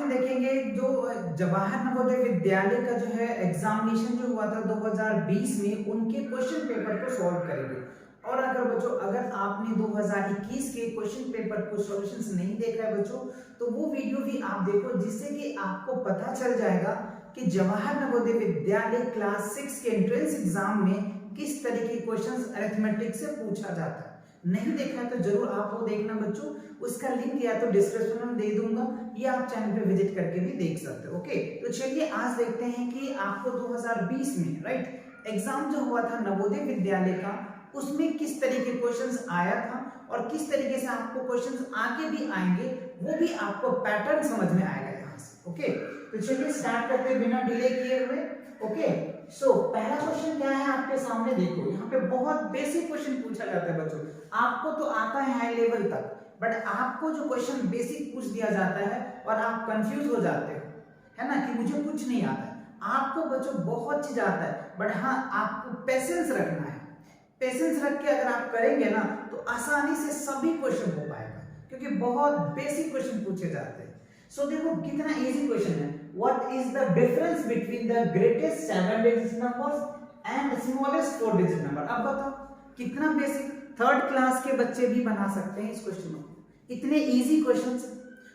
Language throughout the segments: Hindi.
हम देखेंगे जो जवाहर नवोदय विद्यालय का जो है एग्जामिनेशन जो हुआ था 2020 में, उनके क्वेश्चन पेपर को सॉल्व करेंगे। और अगर बच्चों अगर आपने 2021 के क्वेश्चन पेपर को सॉल्यूशंस नहीं देखा है बच्चों, तो वो वीडियो भी आप देखो, जिससे कि आपको पता चल जाएगा कि जवाहर नवोदय विद्यालय क्लास 6 के एंट्रेंस एग्जाम में किस तरह के क्वेश्चंस अरिथमेटिक से पूछा जाता है। नहीं देखा है तो जरूर आप वो देखना बच्चों, उसका लिंक या तो डिस्क्रिप्शन में दे दूंगा या आप चैनल पे विजिट करके भी देख सकते हो। ओके, तो चलिए आज देखते हैं कि आपको 2020 में राइट एग्जाम जो हुआ था नवोदय विद्यालय का, उसमें किस तरह के क्वेश्चंस आया था और किस तरीके से आपको क्वेश्चंस आगे भी आएंगे, वो भी आपको पैटर्न समझ में आएगा यहाँ से। ओके, तो चलिए स्टार्ट करते हैं बिना डिले किए हुए। ओके, सो पहला क्वेश्चन क्या है आपके सामने, देखो यहाँ पे बहुत बेसिक क्वेश्चन पूछा जाता है बच्चों। आपको तो आता है हाई लेवल तक, बट आपको जो क्वेश्चन बेसिक पूछ दिया जाता है और आप कंफ्यूज हो जाते हो, है ना, कि मुझे कुछ नहीं आता है। आपको बच्चों बहुत चीज आता है, बट हाँ आपको पेशेंस रखना है। पेशेंस रख के अगर आप करेंगे ना तो आसानी से सभी क्वेश्चन हो पाएगा, क्योंकि बहुत बेसिक क्वेश्चन पूछे जाते हैं। सो देखो कितना इजी क्वेश्चन है। What is the difference between the greatest 7 digit numbers and smallest 4 digit number? अब बताओ कितना बेसिक, थर्ड क्लास के बच्चे भी बना सकते हैं इस क्वेश्चन को। इतने इजी क्वेश्चन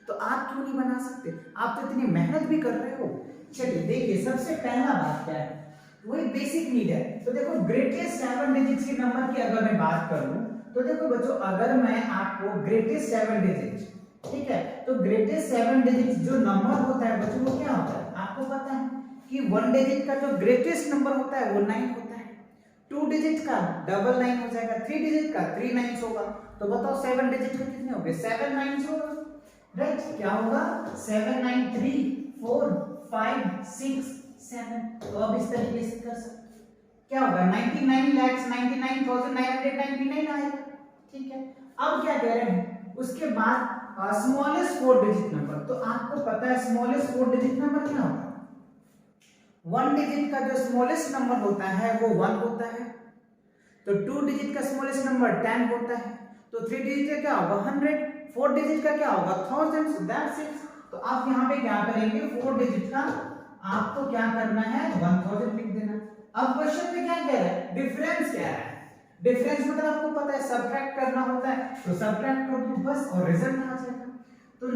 तो आप क्यों नहीं बना सकते? आप तो इतनी मेहनत भी कर रहे हो। चलिए देखिए, सबसे पहला बात क्या है, वही बेसिक नीड है। तो देखो ग्रेटेस्ट 7 डिजिट्स के नंबर की अगर मैं बात करूं तो देखो बच्चों, अगर मैं आपको ग्रेटेस्ट 7 डिजिट, ठीक है, तो ग्रेटेस्ट 7 डिजिट जो नंबर होता है बच्चों वो क्या होता है? आपको पता है कि 1 डिजिट का जो ग्रेटेस्ट नंबर होता है वो 9 होता है, 2 डिजिट का डबल 9 हो जाएगा, 3 डिजिट का 3 9 होगा। तो बताओ 7 डिजिट का कितने हो गए? 7 9 होगा, राइट? क्या होगा? 7 9 3 4 5 6 7। तो अब इस तरीके से कर सकते, क्या होगा? 99,99,999 आएगा, ठीक है। अब क्या कह रहे हैं उसके बाद स्मॉलेस्ट 4 डिजिट नंबर। तो आपको पता है स्मॉलेस्ट 4 डिजिट नंबर क्या होता है? 1 डिजिट का जो स्मॉलेस्ट नंबर होता है वो 1 होता है, तो 2 डिजिट का स्मॉलेस्ट नंबर 10 होता है, तो 3 डिजिट का क्या होगा? 100, 4 डिजिट का क्या होगा? 1000। So that's it. तो आप यहाँ पे क्या करेंगे, 4 डिजिट का आपको क्या करना है? 1000 लिख देना। अब क्वेश्चन में क्या कह रहा है? डिफरेंस क्या है? डिफरेंस मतलब आपको पता है सबट्रैक्ट करना होता है, तो सबट्रैक्ट कर दो बस और रिजल्ट आ जाएगा। तो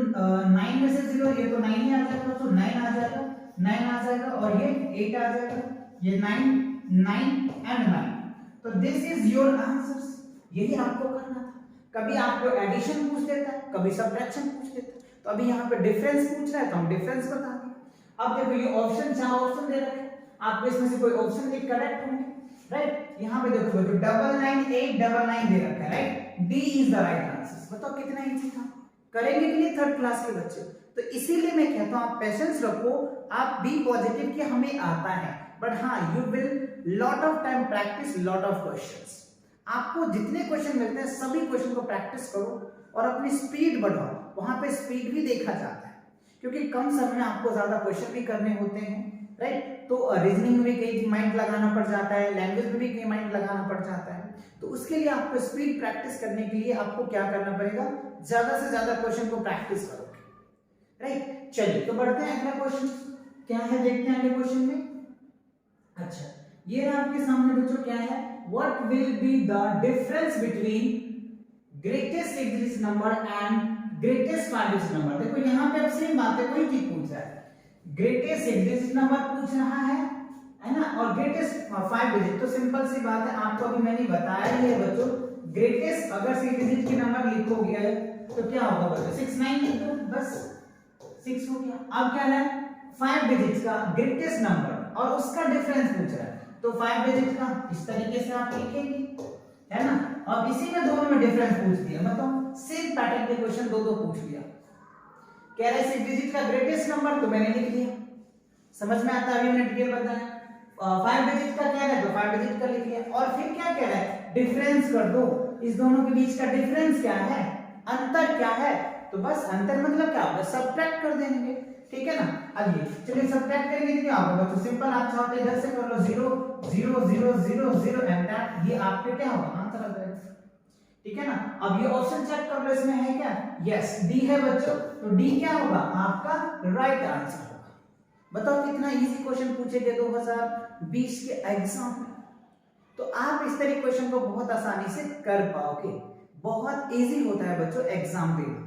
9 में से 0, ये तो 9 ही आ जाएगा, तो 9 आ जाएगा, 9 आ जाएगा और ये 8 आ जाएगा, ये 9 9 एंड 9। तो दिस इज योर आंसर्स। यही आपको करना था। कभी आपको एडिशन पूछ देता है, कभी सबट्रैक्शन पूछ देता है, तो अभी यहाँ पे डिफरेंस पूछ रहा है तो हम डिफरेंस बता दें। अब देखो ये ऑप्शन, 4 ऑप्शन दे रखे हैं, आपको इसमें से कोई ऑप्शन एक करेक्ट होंगे, राइट? यहाँ पे देखो तो 99,899 दे रखा है, right? D is the right answer. बताओ कितना इजी था, करेंगे कि नहीं थर्ड क्लास के बच्चे? तो इसीलिए मैं कहता हूँ आप पेशेंस रखो, आप बी पॉजिटिव कि हमें आता है, बट हाँ you will lot of time practice lot of questions. आपको जितने क्वेश्चन मिलते हैं सभी क्वेश्चन को प्रैक्टिस करो और अपनी स्पीड बढ़ाओ। वहां पे स्पीड भी देखा जाता है, क्योंकि कम समय में आपको ज्यादा क्वेश्चन भी करने होते हैं, राइट? तो रीजनिंग में भी कई माइंड लगाना पड़ जाता है, लैंग्वेज में भी कई माइंड लगाना पड़ जाता है। तो उसके लिए आपको स्पीड प्रैक्टिस करने के लिए आपको क्या करना पड़ेगा? ज्यादा से ज्यादा क्वेश्चन को प्रैक्टिस करोगे, राइट? चलिए तो बढ़ते हैं अगला क्वेश्चन क्या है, देखते हैं अगले क्वेश्चन में। अच्छा, ये रहा आपके सामने बच्चों, क्या है? What will be the difference between greatest 6 digit number and greatest 5 digit number? देखो यहाँ पे अब सेम बात है, कोई चीज पूछ रहा है, ग्रेटेस्ट 6 डिजिट नंबर पूछ रहा है ना, और ग्रेटेस्ट 5 डिजिट। तो सिंपल सी बात है, आपको अभी मैंने बताया ही है बच्चों, ग्रेटेस्ट अगर 6 डिजिट के नंबर लिखोगे तो क्या होगा बच्चों? 6 9 लिख दो, बस 6 हो गया। अब क्या है? 5 डिजिट का ग्रेटेस्ट नंबर और उसका डिफरेंस पूछ रहा है, तो 5 डिजिट का इस तरीके से आप लिखेंगे, है ना? अब इसी में दोनों में डिफरेंस पूछ दिया, मतलब सेम पैटर्न के क्वेश्चन दो पूछ लिया। कह रहे 6 डिजिट का ग्रेटेस्ट नंबर, तो मैंने लिख लिया, समझ में आता है, अभी मैंने डिटेल बताया। 5 डिजिट का कह रहा है तो 5 डिजिट का लिख लिया, और फिर क्या कह रहा है? डिफरेंस कर दो, इस दोनों के बीच का डिफरेंस क्या है, अंतर क्या है? तो बस अंतर मतलब क्या होगा? सबट्रैक्ट कर देंगे, ठीक है ना? अब ये चलिए सबट्रैक्ट करेंगे तो क्या होगा बच्चों? सिंपल, आप चाहते इधर से कर लो 0 0 0 0 0 एंड दैट, ये आपके क्या होगा? आंसर आ जाएगा, ठीक है ना। अब ये ऑप्शन चेक कर लो, इसमें है क्या, यस डी है बच्चों, तो डी क्या होगा आपका राइट आंसर होगा। बताओ कितना इजी क्वेश्चन पूछे गए 2020 के एग्जाम में, तो आप इस तरह क्वेश्चन को बहुत आसानी से कर पाओगे, बहुत इजी होता है बच्चों एग्जाम देना,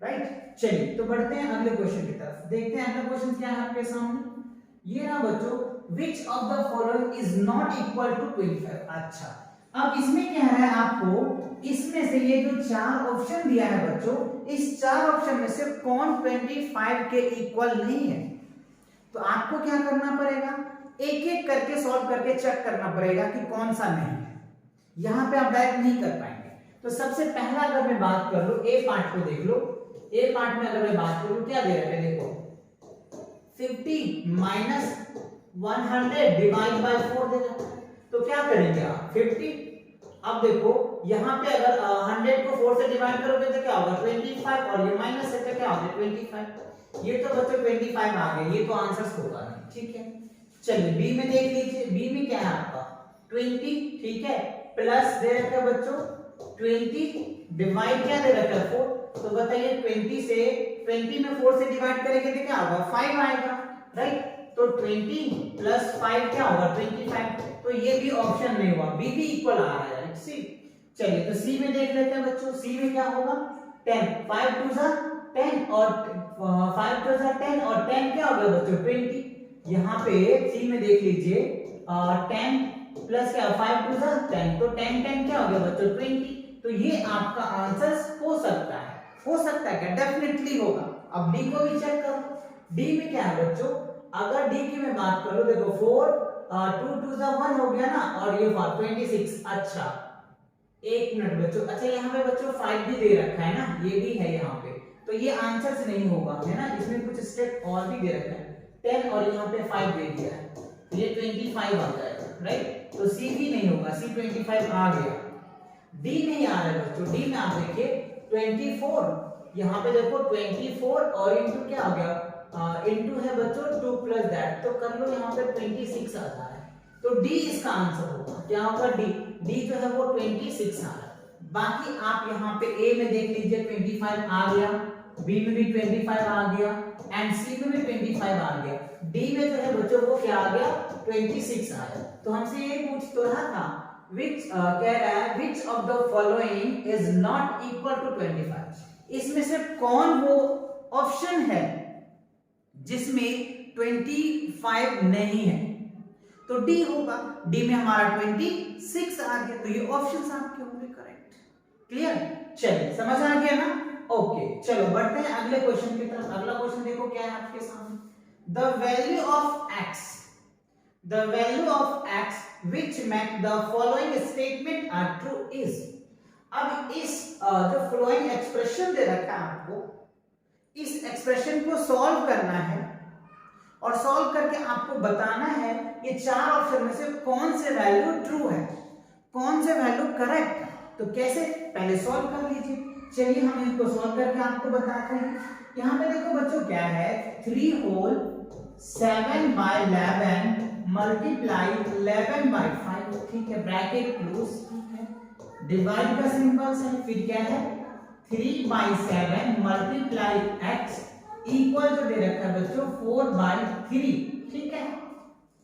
राइट। चलिए तो बढ़ते हैं अगले क्वेश्चन की तरफ, देखते हैं अगला क्वेश्चन क्या है आपके सामने। ये ना बच्चों, which of the following is not equal to 25। अच्छा, अब इसमें क्या है आपको, इसमें से ये जो चार ऑप्शन दिया है बच्चों, इस चार ऑप्शन में से कौन 25 के इक्वल नहीं है। तो आपको क्या करना पड़ेगा, एक एक करके सॉल्व करके चेक करना पड़ेगा कि कौन सा नहीं है। यहां पे आप डायरेक्ट नहीं कर पाएंगे। तो सबसे पहला अगर मैं बात कर लूं, ए पार्ट को देख लो। ए पार्ट में अगर मैं बात करूं, क्या दे रहा है देखो, 50 माइनस 100 डिवाइड बाय 4 दे रहा है। तो क्या करेंगे आप 50, अब देखो यहाँ पे अगर 100 को 4 से डिवाइड करोगे तो क्या होगा 25, और ये माइनस से क्या होगा 25। ये तो बच्चों 25 आ गए, ये तो आंसर होगा नहीं, ठीक है। चलिए बी में देख लीजिए, बी में क्या है आपका 20, ठीक है, प्लस दे रखा है बच्चों 20 डिवाइड क्या दे रखा है 4। तो बताइए 20 में 4 से डिवाइड करेंगे तो क्या होगा 5 आएगा, राइट। तो 20 प्लस 5 क्या होगा 25। तो ये भी ऑप्शन नहीं हुआ, बी भी इक्वल आ रहा है, राइट सी। चलिए तो सी में देख लेते हैं बच्चों, सी में क्या होगा 10, 5 2 जा 10 और 5 2 जा 10 और 10 क्या होगा बच्चों 20। यहाँ पे सी में देख लीजिए 10 प्लस क्या 5 2 जा 10, तो 10 10 क्या हो गया बच्चों 20। तो ये आपका आंसर हो सकता है, हो सकता है क्या, डेफिनेटली होगा। अब डी को भी चेक करो, डी में क्या है बच्चों, अगर डी की मैं बात करूं देखो 4 2 2 जा 1 हो गया ना, और ये 26। अच्छा एक मिनट बच्चों, अच्छा यहाँ पे बच्चों 5 भी दे रखा है ना, ये भी है यहाँ पे, तो ये आंसर से नहीं होगा, है ना। इसमें कुछ स्टेप और भी दे रखा है, 10 और यहाँ पे 5 दे दिया है, तो ये 25 आ जाएगा, राइट। तो सी भी नहीं होगा, सी 25 आ गया। डी नहीं आ रहा है बच्चों, डी में आप देखिए 24, यहाँ पे देखो 24 और इंटू क्या हो गया इंटू है बच्चों 2 प्लस दैट, तो कर लो यहाँ पे 26 आ रहा है। तो डी इसका आंसर होगा, क्या होगा डी, डी जो है वो 26 आ रहा है। बाकी आप यहाँ पे ए में देख लीजिए 25 आ गया, बी में भी 25 आ गया, एंड सी में भी 25 आ गया, डी में जो है बच्चों वो क्या आ गया 26 आ गया। तो हमसे ये पूछ तो रहा था which कह रहा है which of the following is not equal to 25, इसमें से कौन वो ऑप्शन है जिसमें 25 नहीं है। तो डी होगा, डी में हमारा 26 आ गया, तो ये ऑप्शंस आपके होंगे करेक्ट। क्लियर, चलिए समझ आ गया ना, ओके। चलो बढ़ते हैं अगले क्वेश्चन की तरफ। अगला क्वेश्चन देखो क्या है आपके सामने, the value of x, the value of x which make the following statement are true is। अब इस जो following एक्सप्रेशन दे रखा है आपको, इस एक्सप्रेशन को सॉल्व करना है और सॉल्व करके आपको बताना है ये चार ऑप्शन में से कौन से वैल्यू ट्रू है, कौन से वैल्यू करेक्ट है। तो कैसे, पहले सॉल्व कर लीजिए। चलिए हम इसको सॉल्व करके आपको बताते हैं। यहाँ पे देखो बच्चों क्या है 3 होल 7 बाय 11 मल्टीप्लाई 11 बाय 5, ठीक है, ब्रैकेट क्लोज, ठीक है, डिवाइड का सिंबल्स है, फिर क्या है 3 बाय 7 मल्टीप्लाई x इक्वल जो दे रखा है बच्चों 4 बाय 3, ठीक है,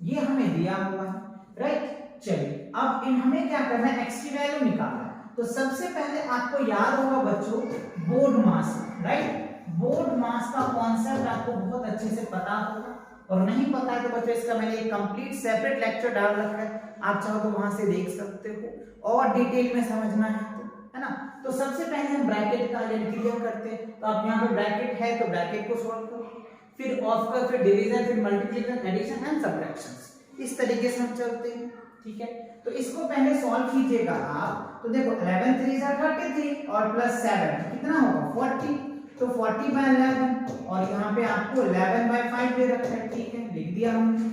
ये हमें दिया हुआ है, राइट। चलिए अब इन हमें क्या करना है, x की वैल्यू निकालना है। तो सबसे पहले आपको याद होगा बच्चों बोर्ड मास, राइट। बोर्ड मास का कॉन्सेप्ट आपको बहुत अच्छे से पता होगा, और नहीं पता है तो बच्चों इसका मैंने एक कंप्लीट सेपरेट लेक्चर डाल रखा है, आप चाहो तो वहां से देख सकते हो और डिटेल में समझना है तो, है ना। तो सबसे पहले हम ब्रैकेट का क्लियर करते हैं। तो आप यहाँ पे ब्रैकेट है तो ब्रैकेट को सॉल्व करो, फिर ऑफ का, फिर डिवीजन, फिर मल्टीप्लिकेशन, एडिशन एंड सबट्रैक्शन, इस तरीके से हम चलते हैं, ठीक है। तो इसको पहले सॉल्व कीजिएगा आप। तो देखो 11 3 33 और प्लस 7 कितना होगा 40, तो 40 बाय 11 और यहाँ पे आपको 11 बाय 5 दे रखा है, ठीक है, लिख दिया हमने।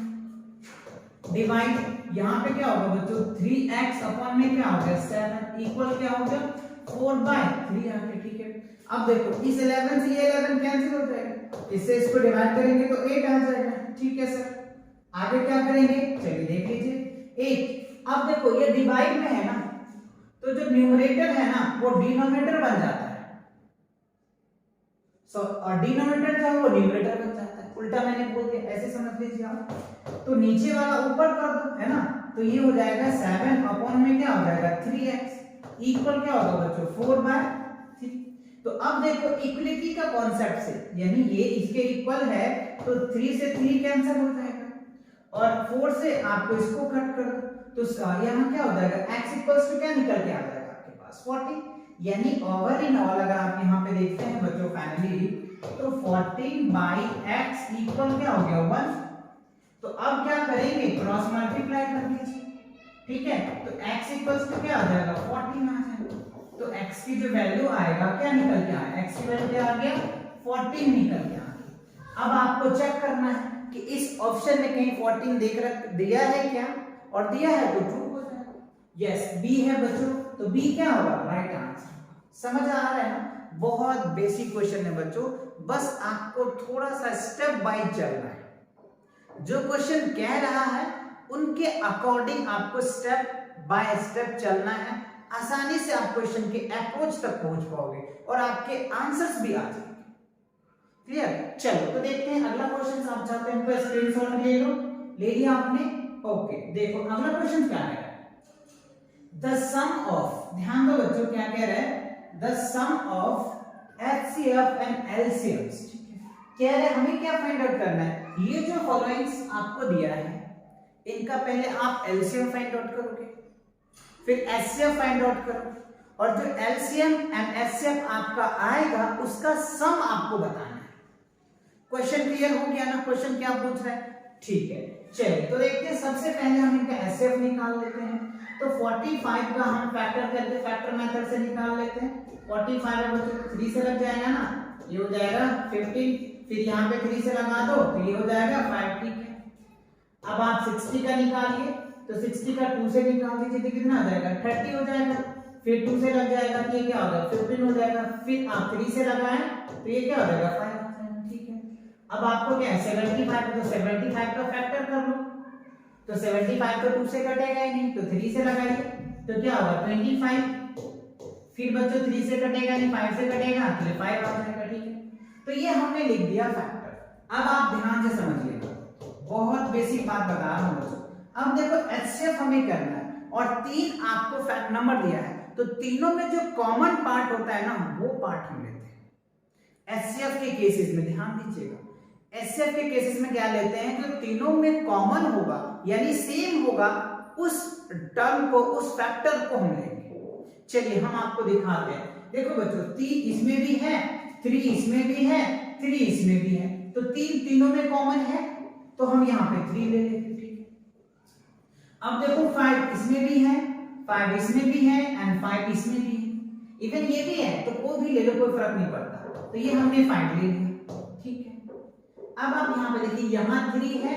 डिवाइड यहाँ पे क्या होगा बच्चों 3x अपॉन में क्या हो गया 7 इक्वल क्या हो गया 4 बाय 3 यहाँ पे, ठीक है। अब देखो इस 11 से ये 11 कैंसिल हो जाएगा, इससे इसको डिवाइड करेंगे तो 8 आ जाएगा, ठीक है सर। आगे क्या करेंगे, चलिए देख लीजिए 8। अब देखो ये डिवाइड में है ना, तो जो न्यूमरेटर है ना वो डिनोमिनेटर बन जाता है, और डिनोमिनेटर जो है वो न्यूमरेटर बन जाता है। उल्टा मैंने बोल दिया, ऐसे समझ लीजिए आप। तो नीचे वाला ऊपर कर दो, है ना, तो ये हो जाएगा 7 अपॉन में क्या हो जाएगा 3x इक्वल क्या होगा बच्चों 4/3। तो अब देखो इक्वलिटी का कॉन्सेप्ट से, यानी ये इसके इक्वल है तो 3 से 3 कैंसिल हो जाएगा और 4 से आपको इसको कट कर दो, तो यहाँ क्या हो जाएगा x इक्वल्स टू क्या निकल के आ जाएगा आपके पास 40। यानी ओवर इन ऑल अगर आप यहाँ पे देखते हैं बच्चों फाइनली, तो 14/x इक्वल क्या हो गया 1। तो अब क्या करेंगे, क्रॉस मल्टीप्लाई कर लीजिए, ठीक है, तो x इक्वल्स टू क्या आ जाएगा 14 आ जाएगा। तो x की जो वैल्यू आएगा क्या निकल के आया, x की वैल्यू क्या आ गया 14 निकल के आ गया। अब आपको चेक करना है कि इस ऑप्शन में कहीं 14 दिया है क्या, और दिया है तो ट्रू हो जाएगा। यस बी है बच्चों, तो बी क्या होगा राइट आंसर। समझ आ रहा है ना, बहुत बेसिक क्वेश्चन है बच्चों, बस आपको थोड़ा सा स्टेप बाय चलना है। जो क्वेश्चन कह रहा है उनके अकॉर्डिंग आपको स्टेप बाय स्टेप चलना है, आसानी से आप क्वेश्चन के अप्रोच तक पहुंच पाओगे और आपके आंसर्स भी आ जाएंगे। क्लियर, चलो तो देखते हैं अगला क्वेश्चन। आप चाहते हैं तो स्क्रीनशॉट ले लो, ले लिया आपने, ओके। देखो अगला क्वेश्चन क्या है, द सम ऑफ, ध्यान दो बच्चों क्या कह रहा है, the sum of HCF and LCMs। कह रहे हमें क्या फाइंड आउट करना है, ये जो फॉलोइंग्स आपको दिया है इनका पहले आप LCM फाइंड आउट करोगे, फिर HCF फाइंड आउट करोगे, और जो LCM एंड HCF आपका आएगा उसका सम आपको बताना है। क्वेश्चन क्लियर हो गया ना, क्वेश्चन क्या पूछ रहा है, ठीक है। चलिए तो देखते हैं, सबसे पहले हम इनका HCF निकाल लेते हैं। तो 45 का हम फैक्टर करके फैक्टर मेथड से निकाल लेते हैं। 45 है बच्चों 3 से लग जाएगा ना, ये हो जाएगा 15, फिर यहाँ पे 3 से लगा दो तो ये हो जाएगा 5, ठीक है। अब आप 60 का निकालिए, तो 60 का 2 से निकाल दीजिए तो कितना आ जाएगा 30 हो जाएगा, फिर 2 से लग जाएगा तो ये क्या होगा 15 हो जाएगा, फिर आप 3 से लगाएं तो ये क्या हो जाएगा 5 हो जाएगा, ठीक है। अब आपको क्या है 75, तो 75 का फैक्टर कर लो, तो 75 तो 2 से कटेगा ही नहीं, तो 3 से लगाइए तो क्या होगा 25, फिर बच्चों 3 से कटेगा नहीं 5 से कटेगा तो 5 आ जाएगा, ठीक है। तो ये हमने लिख दिया फैक्टर। अब आप ध्यान से समझिएगा, बहुत बेसिक बात बता रहा हूं बच्चों। अब देखो HCF हमें करना है और 3 आपको फैक्ट नंबर दिया है, तो तीनों में जो कॉमन पार्ट होता है ना वो पार्ट हम लेते हैं। HCF के केसेस में ध्यान दीजिएगा, HCF के केसेस में क्या लेते हैं, जो तीनों में कॉमन होगा यानी सेम होगा उस टर्म को, उस फैक्टर को हम लेंगे। चलिए हम आपको दिखाते हैं। देखो बच्चों 3 इसमें भी है, 3 इसमें भी है, 3 इसमें भी है, तो 3 तीनों में कॉमन है तो हम यहाँ पे 3 ले लेते हैं, ठीक है। अब देखो 5 इसमें भी है, 5 इसमें भी है एंड 5 इसमें भी है, इवन ये भी है, तो वो भी ले लो कोई फर्क नहीं पड़ता, तो ये हमने 5 ले लिया, ठीक है। अब आप यहाँ पे देखिए यहाँ 3 है,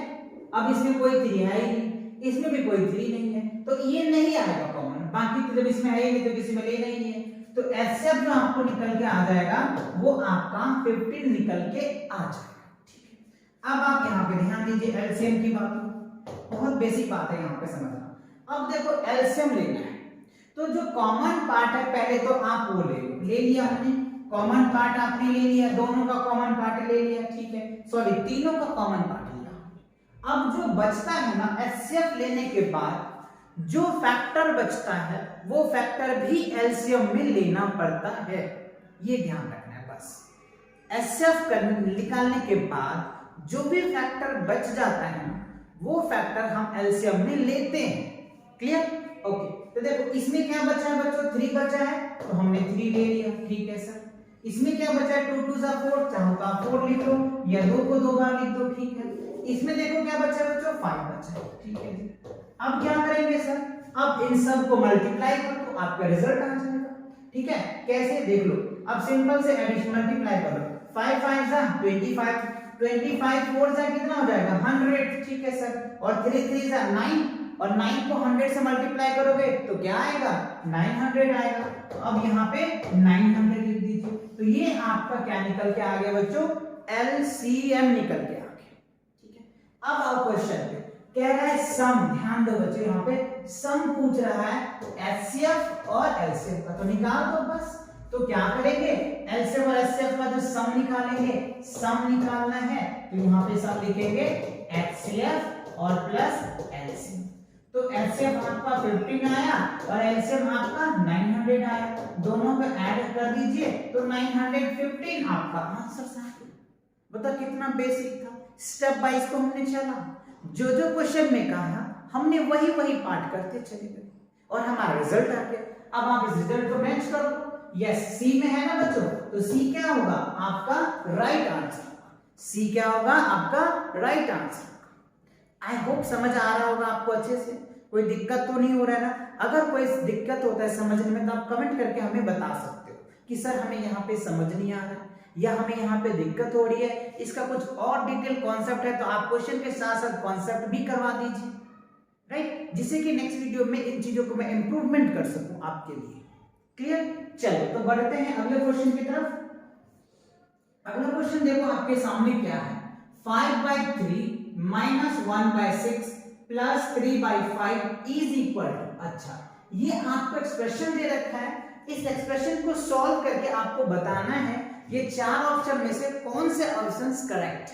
अब इसमें कोई 3 है ही नहीं, इसमें भी कोई 3 नहीं है, तो ये नहीं आएगा कॉमन, बाकी तो जब इसमें है ही नहीं तो किसी में लेना ही नहीं है, तो HCF जो आपको निकल के आ जाएगा वो आपका 15 निकल के आ जाएगा, ठीक है। अब आप यहाँ पे ध्यान दीजिए LCM की बात, बहुत बेसिक बात है यहाँ पे समझना। अब देखो LCM लेना है, तो जो कॉमन पार्ट है पहले तो आप वो ले लिया आपने, कॉमन पार्ट आपने ले लिया, दोनों का कॉमन पार्ट ले लिया, ठीक है, सॉरी तीनों का कॉमन पार्ट लिया। अब जो बचता है ना HCF लेने के बाद जो फैक्टर बचता है वो फैक्टर भी LCM में लेना पड़ता है, ये ध्यान रखना है बस। HCF निकालने के बाद जो भी फैक्टर बच जाता है वो फैक्टर हम LCM में लेते हैं, क्लियर, ओके। तो देखो इसमें क्या बचा है बच्चों 3 बचा है, तो हमने 3 ले लिया, ठीक है सर। इसमें क्या बचा है 2 2 4, चाहो तो आप 4 लिख लो या 2 को 2 बार लिख दो, ठीक है। इसमें देखो क्या बचा है बच्चों 5 बचा है, ठीक है। अब क्या करेंगे सर, अब इन सब को मल्टीप्लाई कर दो, आपका रिजल्ट आ जाएगा, ठीक है। कैसे देख लो, अब सिंपल से एडिशन मल्टीप्लाई कर लो, 5 5 जा 25, 25 4 जा कितना हो जाएगा 100, ठीक है सर, और 3 3 जा 9, और 9 को 100 से मल्टीप्लाई करोगे तो क्या आएगा 900 आएगा, तो अब यहाँ पे 900 लिख दीजिए, तो ये आपका क्या निकल के आ गया बच्चों LCM निकल के आ गया, ठीक है। अब आओ क्वेश्चन पे, कह रहा है सम, ध्यान दो बच्चों यहाँ पे सम पूछ रहा है, एचसीएफ और एलसीएम का तो निकाल दो बस। तो क्या करेंगे, एलसीएम और एचसीएफ का जो सम निकालेंगे, सम निकालना है तो यहाँ पे सम लिखेंगे एचसीएफ और प्लस एलसीएम। तो एचसीएफ आपका 15 आया और एलसीएम आपका 900 आया, दोनों को ऐड कर दीजिए तो 915 आपका आंसर आ गया। बता कितना बेसिक था, स्टेप वाइज तो हमने चला, जो जो क्वेश्चन में कहा हमने वही वही पार्ट करते चले गए और हमारा रिजल्ट आ गया। अब आप इस रिजल्ट को मैच कर दो, यस सी में है ना बच्चों, तो सी क्या होगा आपका राइट आंसर, सी क्या होगा आपका राइट आंसर। आई होप समझ आ रहा होगा आपको अच्छे से, कोई दिक्कत तो नहीं हो रहा है ना। अगर कोई दिक्कत होता है समझने में तो आप कमेंट करके हमें बता सकते हो कि सर हमें यहाँ पे समझ नहीं आ रहा है या हमें यहाँ पे दिक्कत हो रही है, इसका कुछ और डिटेल कॉन्सेप्ट है तो आप क्वेश्चन के साथ साथ कॉन्सेप्ट भी करवा दीजिए, राइट, जिससे कि नेक्स्ट वीडियो में इन चीजों को मैं इंप्रूवमेंट कर सकूं आपके लिए। क्लियर, चलो तो बढ़ते हैं अगले क्वेश्चन की तरफ। अगला क्वेश्चन देखो आपके सामने क्या है, 5/3 - 1/6 + 3/5 इज इक्वल टू, अच्छा ये आपको एक्सप्रेशन दे रखा है, इस एक्सप्रेशन को सॉल्व करके आपको बताना है ये चार ऑप्शन में से कौन से ऑप्शंस करेक्ट।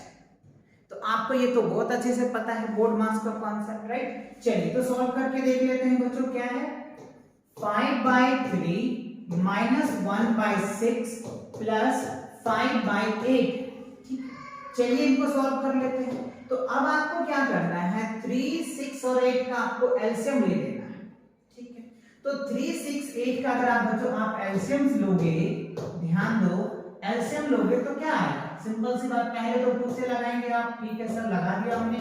तो आपको ये तो बहुत अच्छे से पता है, बोर्ड मार्क्स का कॉन्सेप्ट, राइट। चलिए तो सॉल्व करके देख लेते हैं बच्चों, क्या है 5/3 - 1/6 + 5/8। चलिए इनको सॉल्व कर लेते हैं। तो अब आपको क्या करना है, 3, 6 और 8 का आपको एलसीएम ले लेना है, ठीक है। तो 3, 6, 8 का अगर आप बच्चों आप एलसीएम लोगे, ध्यान दो एलसीएम लोगे तो क्या आएगा, सिंपल सी बात, पहले तो 2 से लगाएंगे आप, ठीक है सर लगा दिया हमने,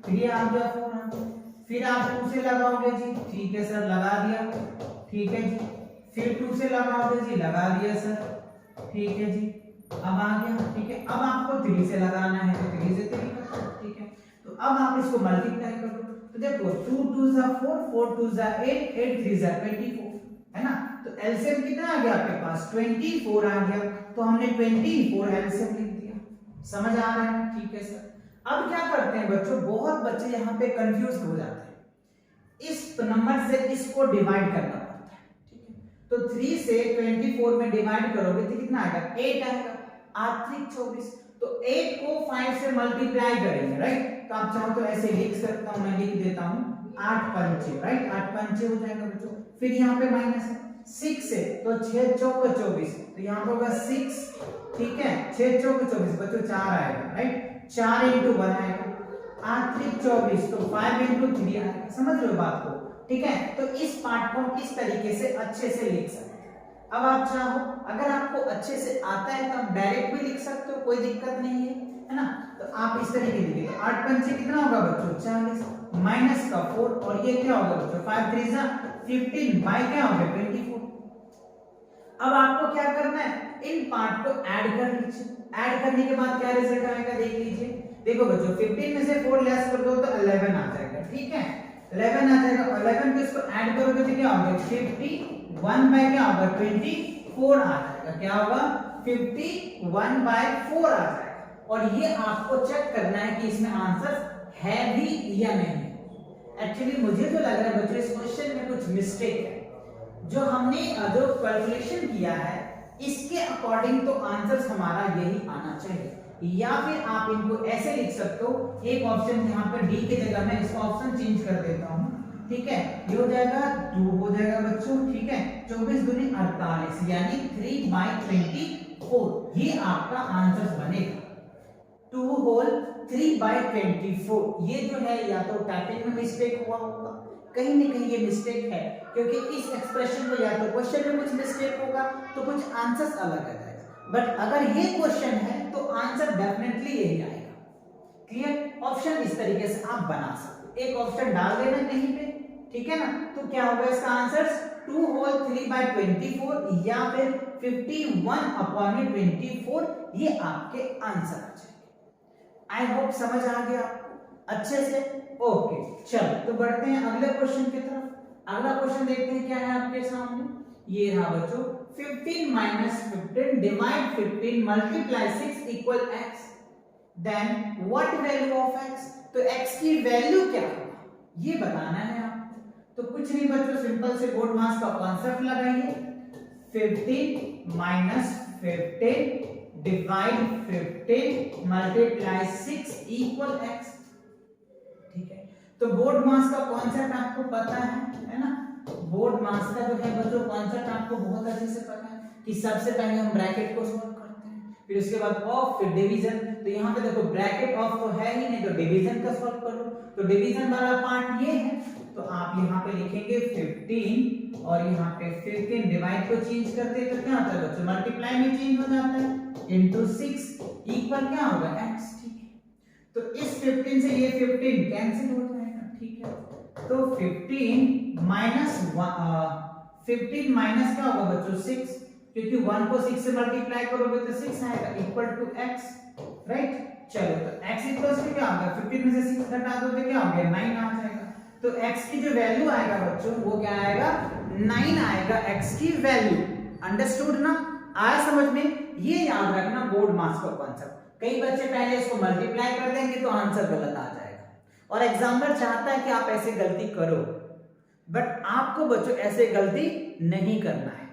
फिर ये आ गया 4 आ गया, फिर आप 2 से लगाओगे जी, ठीक है सर लगा दिया, ठीक है जी, फिर 2 से लगाओगे जी, लगा दिया सर, ठीक है जी, अब आ गया, ठीक है। अब आपको 3 से लगाना है तो 3 से 3 कर दो, ठीक है। तो अब आप इसको मल्टीप्लाई कर दो, तो देखो 2 2 4, 4 2 8, 8 3 24, है ना। तो एलसीएम कितना आ गया आपके पास, 24 आ गया, तो हमने 24 एलसीएम लिख दिया। समझ आ रहा है, ठीक है सर। अब क्या करते हैं बच्चों, बहुत बच्चे यहाँ पे कंफ्यूज हो जाते हैं, इस नंबर से इसको डिवाइड करना पड़ता है, ठीक है। तो 3 से 24 में डिवाइड करोगे तो कितना आएगा, 8 आएगा, 8 3 24, तो 8 को 5 से मल्टीप्लाई करेंगे, राइट। तो आप चाहो तो ऐसे लिख सकता हूं, मैं लिख देता हूं 8 पंचे, राइट, 8 पंचे हो जाएगा बच्चों। फिर यहाँ पे माइनस है 6 से, तो 6 चौक 24, तो यहाँ पे होगा 6, ठीक है, 6 चौक 24 बच्चों 4 आएगा, राइट, 4 × 1 आएगा, 8 3 24, तो 5 × 3 आएगा। समझ रहे हो बात को, ठीक है। तो इस पार्ट को हम इस तरीके से अच्छे से लिख सकते हैं। अब आप चाहो, अगर आपको अच्छे से आता है तो आप डायरेक्ट भी लिख सकते हो, कोई दिक्कत नहीं है ना। तो आप इस तरीके से लिखिए, तो 8 पंचे कितना होगा बच्चों 40, माइनस का 4, और ये क्या होगा बच्चों 5 3 15, बाय क्या होगा 24। अब आपको क्या करना है, इन पार्ट को ऐड कर लीजिए, ऐड करने के बाद क्या रिजल्ट आएगा देख लीजिए। देखो बच्चों 15 में से 4 लेस कर दो तो 11 आ जाएगा, ठीक है, 11 आ जाएगा, और 11 को इसको ऐड करोगे तो क्या होगा 51 बाय क्या होगा 24 आ जाएगा, क्या होगा 51/4 आ जाएगा। और ये आपको चेक करना है कि इसमें आंसर है भी या नहीं। एक्चुअली मुझे तो लग रहा है बच्चों इस क्वेश्चन में कुछ मिस्टेक है, जो हमने जो कैलकुलेशन किया है इसके अकॉर्डिंग तो आंसर हमारा यही आना चाहिए, या फिर आप इनको ऐसे लिख सकते हो, एक ऑप्शन यहाँ पर डी की जगह मैं इसका ऑप्शन चेंज कर देता हूँ, ठीक है, ये हो जाएगा 2 हो जाएगा बच्चों, ठीक है, 24 दूनी 48 यानी 3/24, ये आपका आंसर बनेगा। 2 होल 3/24, ये जो है या तो टाइपिंग में मिस्टेक हुआ होगा, कहीं न कहीं ये मिस्टेक है, क्योंकि इस एक्सप्रेशन को या तो क्वेश्चन में कुछ मिस्टेक होगा तो कुछ आंसर्स अलग आ जाएगा, बट अगर ये क्वेश्चन है तो आंसर डेफिनेटली यही आएगा। क्लियर, ऑप्शन इस तरीके से आप बना सकते हो, एक ऑप्शन डाल देना कहीं पे, ठीक है ना। तो क्या होगा इसका आंसर 2 होल 3/24 या फिर 51/24, ये आपके आंसर आ जाएंगे। आई होप समझ आ गया आपको अच्छे से, ओके। चलो तो बढ़ते हैं अगले क्वेश्चन की तरफ। अगला क्वेश्चन देखते हैं क्या है आपके सामने, ये रहा बच्चों 15 - 15 divide 15 multiply 6 equal x, then what value of x। तो x की वैल्यू क्या होगी, ये बताना है आपको। तो कुछ नहीं बच्चों, सिंपल से बोर्ड मास का कॉन्सेप्ट लगाइए, 15 minus 15 divide 15 multiply 6 equal x। ठीक है, तो बोर्ड मास का कॉन्सेप्ट आपको पता है ना। बोर्ड मास का जो है बच्चों कॉन्सेप्ट आपको बहुत अच्छे से पता है कि सबसे पहले हम ब्रैकेट को सॉल्व करते हैं, फिर उसके बाद ऑफ, फिर डिवीजन। तो यहाँ पे देखो ब्रैकेट ऑफ तो है ही नहीं, तो डिवीजन का सॉल्व करो। तो डिवीजन वाला पार्ट ये है, तो आप यहाँ पे लिखेंगे 15 और यहाँ पे 15 डिवाइड को चेंज करते हैं तो क्या होता है बच्चों, मल्टीप्लाई में चेंज हो जाता है, इनटू 6 इक्वल क्या होगा x। ठीक है, तो इस 15 से ये 15 कैंसिल हो जाएगा। ठीक है, तो 15 माइनस 15 माइनस क्या होगा बच्चों 6, क्योंकि 1 को 6 से मल्टीप्लाई करोगे तो 6 आएगा इक्वल टू x, राइट। चलो तो x इक्वल्स टू क्या होगा, 15 में से 6 घटा दो तो क्या हो गया 9 आ जाएगा। तो x की जो वैल्यू आएगा बच्चों वो क्या आएगा 9 आएगा x की वैल्यू। अंडरस्टूड ना, आया समझ में। ये याद रखना बोर्ड मास का कॉन्सेप्ट। कई बच्चे पहले इसको मल्टीप्लाई कर देंगे तो आंसर गलत आ जाएगा, और एग्जामिनर चाहता है कि आप ऐसे गलती करो, बट आपको बच्चों ऐसे गलती नहीं करना है।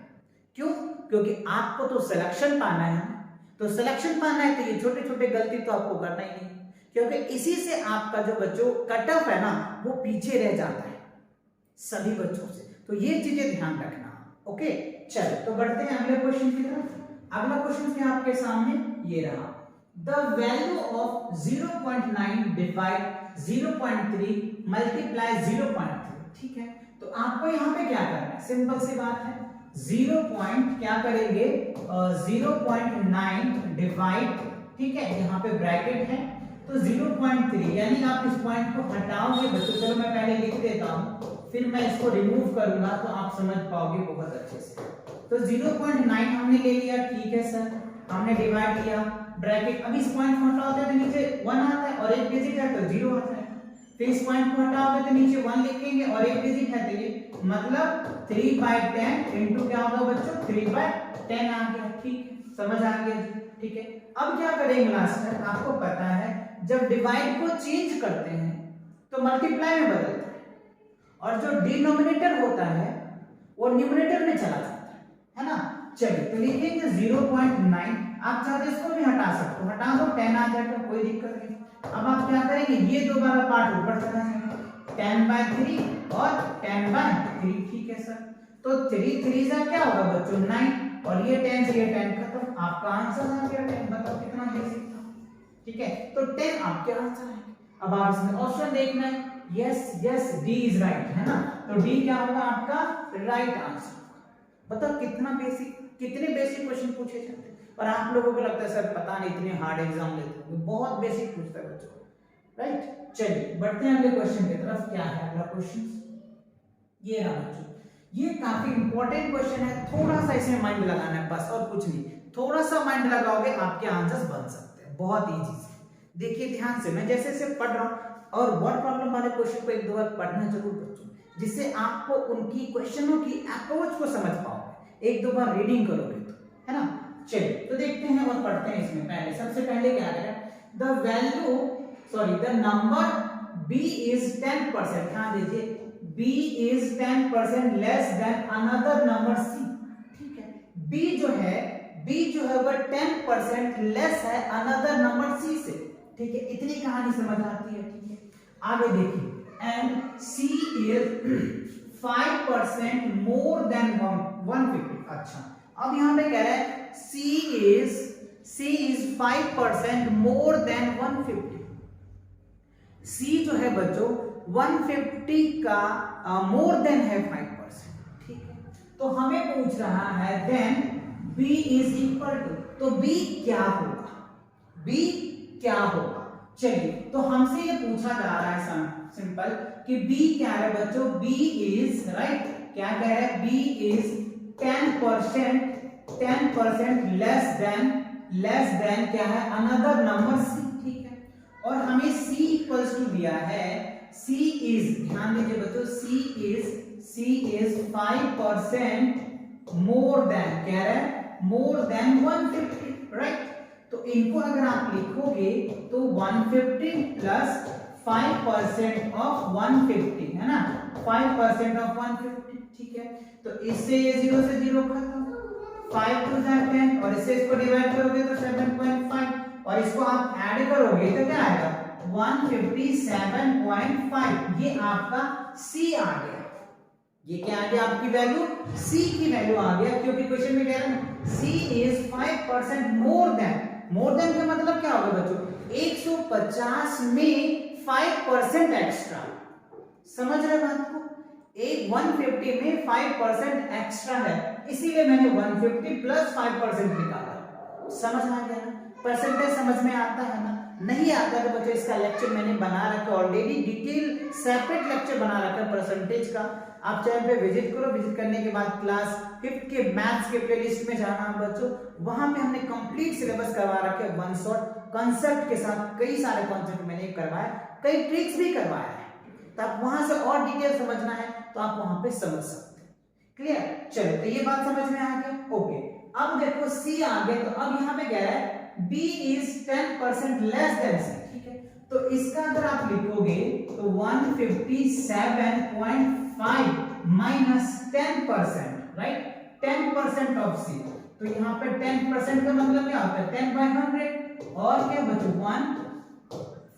क्यों? क्योंकि आपको तो सिलेक्शन पाना है, तो सिलेक्शन पाना है तो ये छोटे छोटे गलती तो आपको करना ही नहीं, क्योंकि इसी से आपका जो बच्चों कट ऑफ है ना वो पीछे रह जाता है सभी बच्चों से। तो ये चीजें ध्यान रखना। ओके, चलो तो बढ़ते हैं अगले क्वेश्चन की तरफ। अगला क्वेश्चन क्या आपके सामने ये रहा, the value of 0.9 divide 0.3 multiply 0.3। ठीक है, तो आपको यहाँ पे क्या करना है, सिंपल सी बात है, 0 पॉइंट क्या करेंगे 0.9 डिवाइड, ठीक है यहाँ पे ब्रैकेट है तो 0.3, यानी आप इस पॉइंट को हटाओगे बच्चों। चलो मैं पहले लिख देता हूँ, फिर मैं इसको रिमूव करूंगा तो आप समझ पाओगे बहुत अच्छे से। तो 0.9 हमने ले लिया, ठीक है सर, हमने डिवाइड किया ब्रैकेट। अब इस पॉइंट को हटाओगे तो नीचे 1 आता है और एक डिजिट है तो 0 आता है, फिर इस पॉइंट को हटाओगे तो नीचे 1 लिखेंगे और एक डिजिट है तो ये मतलब 3/10 इनटू क्या होगा बच्चों 3/10 आ गया। ठीक है, समझ आ गया। ठीक है, अब क्या करेंगे मास्टर, आपको पता है जब डिवाइड को चेंज करते हैं तो मल्टीप्लाई में बदलते हैं, और जो डिनोमिनेटर होता है वो न्यूमरेटर में चला जाता है ना। चलिए तो लिखेंगे 0.9, आप चाहे इसको भी हटा सकते हो, हटा दो 10 आ जाएगा, कोई दिक्कत नहीं। अब आप क्या करेंगे, ये दो वाला पार्ट ऊपर चला जाएगा, 10/3 और 10/3। ठीक है सर, तो 3 से क्या होगा बच्चों 9, और ये 10 से ये 10 खत्म, आपका आंसर आ गया 10। बताओ कितना बेसिक था। ठीक है, तो 10 आपके आंसर है। अब आप इसमें ऑप्शन देखना है, yes yes D is right, है ना, तो डी क्या होगा आपका राइट आंसर। बताओ कितना बेसिक, कितने बेसिक क्वेश्चन पूछे जाते हैं, और आप लोगों को लगता है सर पता नहीं इतने हार्ड एग्जाम लेते हैं, बहुत बेसिक पूछता है बच्चों, राइट। चलिए बढ़ते हैं अगले क्वेश्चन की तरफ। क्या है अगला क्वेश्चन, ये रहा बच्चों, ये काफी इंपॉर्टेंट क्वेश्चन है, थोड़ा सा इसमें माइंड लगाना है बस और कुछ नहीं। थोड़ा सा माइंड लगाओगे आपके आंसर्स बन सकते हैं, बहुत इजी से। देखिए ध्यान से, मैं जैसे जैसे पढ़ रहा हूँ, और वर्ड प्रॉब्लम वाले क्वेश्चन को एक दो बार पढ़ना जरूर बच्चों, जिससे आपको उनकी क्वेश्चनों की अप्रोच को समझ पाओगे। एक दो बार रीडिंग करोगे तो, है ना। चलिए तो देखते हैं और पढ़ते हैं इसमें। पहले सबसे पहले क्या है, the value the number b is 10%, ध्यान दीजिए b is 10% less than another number c। ठीक है, b जो है वह 10% लेस है अनदर नंबर c से। ठीक है, इतनी कहानी समझ आती है। ठीक है, आगे देखिए, and c is 5% more than 150। अच्छा, अब यहां पे कह रहा है c is 5% more than 150। C जो है बच्चों 150 का मोर देन है 5%। ठीक है, तो हमें पूछ रहा है then B is equal to, तो B क्या होगा, B क्या होगा। चलिए तो हमसे ये पूछा जा रहा है सिंपल कि B क्या है बच्चों, B इज राइट, क्या कह रहा है, B इज 10% लेस देन क्या है अनदर नंबर C। ठीक है, और हमें C इक्वल्स टू दिया है, C इज, ध्यान दीजिए बच्चों, C इज 5% मोर देन, कह रहा है मोर देन 150, राइट। तो इनको अगर आप लिखोगे तो 150 प्लस 5% ऑफ 150 है ना, 5% ऑफ 150, ठीक है। तो इससे ये 0 से 0 खत्म, 5 टू 10 और इससे इसको डिवाइड करोगे तो 7.5 और इसको आप ऐड करोगे तो क्या आएगा 157.5। ये आपका C आ गया, ये क्या आ गया आपकी वैल्यू, C की वैल्यू आ गया, क्योंकि क्वेश्चन में कह रहा है C इज 5% मोर देन का मतलब क्या होगा बच्चों, 150 में 5% एक्स्ट्रा, समझ रहे बात को, एक 150 में 5% एक्स्ट्रा है, इसीलिए मैंने 150 प्लस 5% निकाला। समझ आ गया ना, परसेंटेज समझ में आता है ना, नहीं आता है तो बच्चों इसका लेक्चर मैंने बना रखा ऑलरेडी, डिटेल सेपरेट लेक्चर बना रखा परसेंटेज का, आप चैनल पे विजिट करो, विजिट करने के बाद क्लास 5th के मैथ्स के प्लेलिस्ट में जाना बच्चों, वहां पे हमने कंप्लीट सिलेबस करवा रखे वन शॉट कांसेप्ट के साथ, कई सारे कॉन्सेप्ट मैंने करवाए, कई ट्रिक्स भी करवाए हैं, तो आप वहां से और डिटेल समझना है तो आप वहां पे समझ सकते हैं। क्लियर, चलो तो ये बात समझ में आ गया, ओके। अब देखो C आ गया, तो अब यहाँ पे क्या है B is 10% less than C, ठीक है। तो इसका अगर आप लिखोगे तो 157.5 माइनस 10%, राइट, 10% ऑफ C, तो यहाँ पे 10% का मतलब क्या होता है 10/100 और क्या बच्चों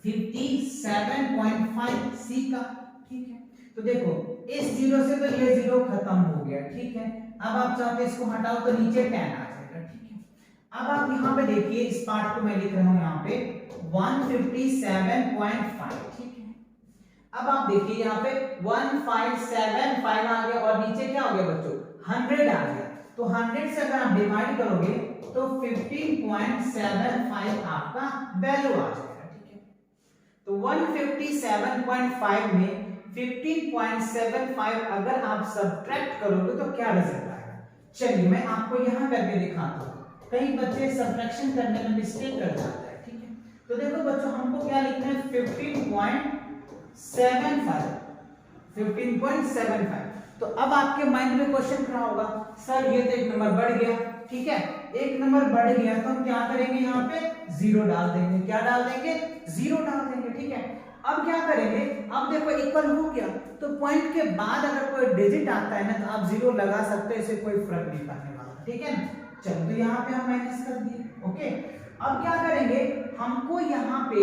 157.5 C का, ठीक है। तो देखो इस 0 से तो ये 0 खत्म हो गया, ठीक है। अब आप चाहते इसको हटाओ तो नीचे 10 आ जाएगा, ठीक है। अब आप यहाँ पे देखिए, इस पार्ट को मैं लिख रहा हूँ यहाँ पे 157.5, ठीक है। अब आप देखिए यहाँ पे 1575 आ गया और नीचे क्या हो गया बच्चों 100 आ गया, तो 100 से अगर आप डिवाइड करोगे तो 15.75 आपका वैल्यू आ जाएगा, ठीक है। तो 157.5 में 15.75 अगर आप सब्ट्रैक्ट करोगे तो क्या रिजल्ट आएगा, चलिए मैं आपको यहाँ करके दिखाता हूँ, कई बच्चे सब्ट्रैक्शन करने में मिस्टेक कर जाते हैं, ठीक है। तो देखो बच्चों हमको क्या लिखना है 15.75, तो अब आपके माइंड में क्वेश्चन खड़ा होगा सर ये तो एक नंबर बढ़ गया, ठीक है, एक नंबर बढ़ गया तो हम क्या करेंगे यहाँ पे 0 डाल देंगे, क्या डाल देंगे 0 डाल देंगे, ठीक है। अब क्या करेंगे, अब देखो इक्वल हो गया तो पॉइंट के बाद अगर कोई डिजिट आता है ना तो आप 0 लगा सकते हो, इससे कोई फर्क नहीं पड़ने वाला, ठीक है ना। चलो तो यहाँ पे हम माइनस कर दिए, ओके। अब क्या करेंगे, हमको यहाँ पे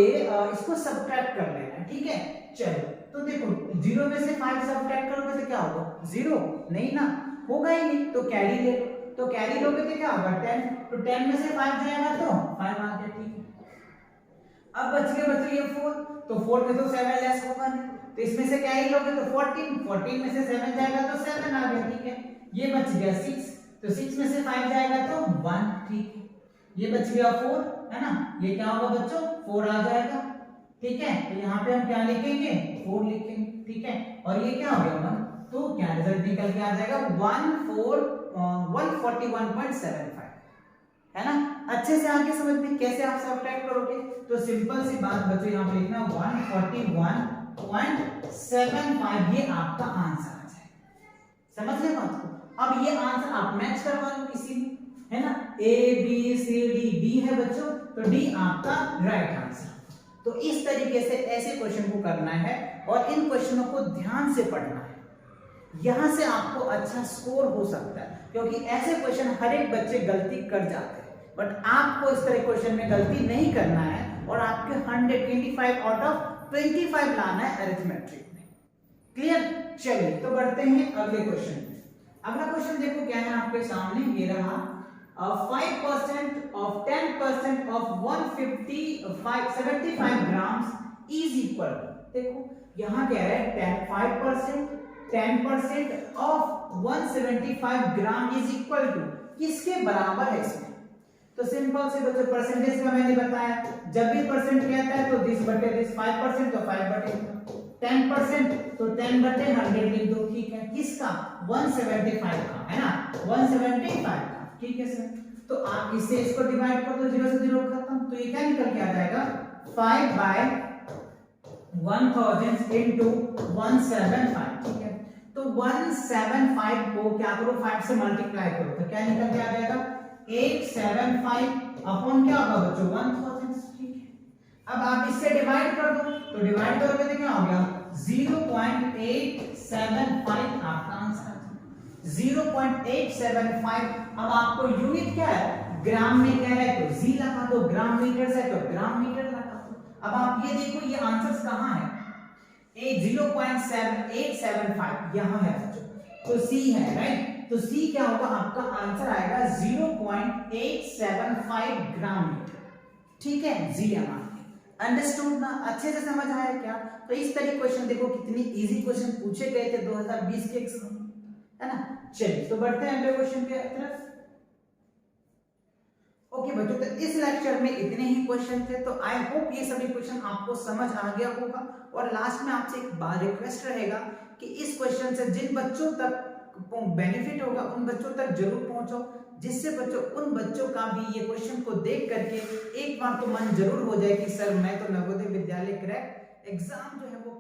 इसको सब्ट्रैक्ट कर लेना है, ठीक है। चलो तो देखो 0 में से 5 सब्ट्रैक्ट करोगे तो क्या होगा 0, नहीं ना, होगा ही नहीं, तो कैरी ले लो, तो कैरी लोगे तो क्या होगा 10, तो 10 में से 5 जाएगा तो 5 आ गया, ठीक है। अब बच गया बच्चों ये 4, तो 4 में तो 7 लेस होगा नहीं, तो इसमें से कैरी लोगे तो 14 में से 7 जाएगा तो 7 आ गया, ठीक है। ये बच गया 6, तो 6 में से 5 जाएगा तो 1, ठीक है। ये बच गया 4 है ना, ये क्या होगा बच्चों 4 आ जाएगा, ठीक है। तो यहाँ पे हम क्या लिखेंगे 4 लिखेंगे, ठीक है। और ये क्या हो गया 1, तो क्या रिजल्ट निकल के आ जाएगा 141.75, है ना। अच्छे से आगे समझ में कैसे आप सब्ट्रैक्ट करोगे, तो सिंपल सी बात बच्चों यहाँ पे लिखना 141.75, ये आपका आंसर आ जाएगा, समझ ले बात को। अब ये आंसर आप मैच करवा लो किसी में, है ना, A B C D, B है बच्चों तो D आपका राइट आंसर। तो इस तरीके से ऐसे क्वेश्चन को करना है और इन क्वेश्चनों को ध्यान से पढ़ना है, यहां से आपको अच्छा स्कोर हो सकता है, क्योंकि ऐसे क्वेश्चन हर एक बच्चे गलती कर जाते हैं, बट आपको इस तरह क्वेश्चन में गलती नहीं करना है और आपके 125 आउट ऑफ 25 लाना है अरिथमेटिक में। क्लियर, चलिए तो बढ़ते हैं अगले क्वेश्चन पे। अगला क्वेश्चन देखो क्या है आपके सामने, ये रहा 5% of 10% of 175 grams is equal, देखो यहाँ क्या है 10% of 175 gram is equal to किसके बराबर है इसमें, तो सिंपल से बच्चों परसेंटेज का मैंने बताया, जब भी परसेंट कहता है तो दिस बटे दिस, 5% तो 5 बटे 10% तो 10 बटे 100 लिख दो, ठीक है। किसका 175 का, है ना 175 का, ठीक है सर। तो आप इससे इसको डिवाइड कर दो, 0 से 0 खत्म, तो ये क्या निकल के आ जाएगा 5/1000 into 175, ठीक है। तो 175 को क्या करो 5 से मल्टीप्लाई करो, तो क्या निकल के आ जाएगा 875 अपॉन क्या होगा बच्चों 1000, ठीक है। अब आप इससे डिवाइड कर दो तो डिवाइड करोगे तो क्या हो गया 0.875 आपका आंसर। 0.875। अब आपको यूनिट क्या है, ग्राम में कह रहा है तो जी लगा दो, ग्राम मीटर है तो ग्राम मीटर लगा दो। अब आप ये देखो ये आंसर्स कहां है, 0.7875 यहां है बच्चों, तो सी है राइट। तो सी क्या होगा, आपका आंसर आएगा 0.875 ग्राम मीटर। ठीक है, जी एम अंडरस्टूड ना, अच्छे से समझ आया क्या? तो इस तरह क्वेश्चन देखो कितनी इजी क्वेश्चन पूछे गए थे 2020 के एग्जाम, है ना। चलिए तो बढ़ते हैं अगले क्वेश्चन के तरफ। ओके बच्चों, तो इस लेक्चर में इतने ही क्वेश्चन थे, तो आई होप ये सभी क्वेश्चन आपको समझ आ गया होगा। और लास्ट में आपसे एक बार रिक्वेस्ट रहेगा कि इस क्वेश्चन से जिन बच्चों तक बेनिफिट होगा उन बच्चों तक जरूर पहुंचो, जिससे बच्चों उन बच्चों का भी ये क्वेश्चन को देख करके एक बार तो मन जरूर हो जाए कि सर मैं तो नवोदय विद्यालय क्रैक एग्जाम जो है वो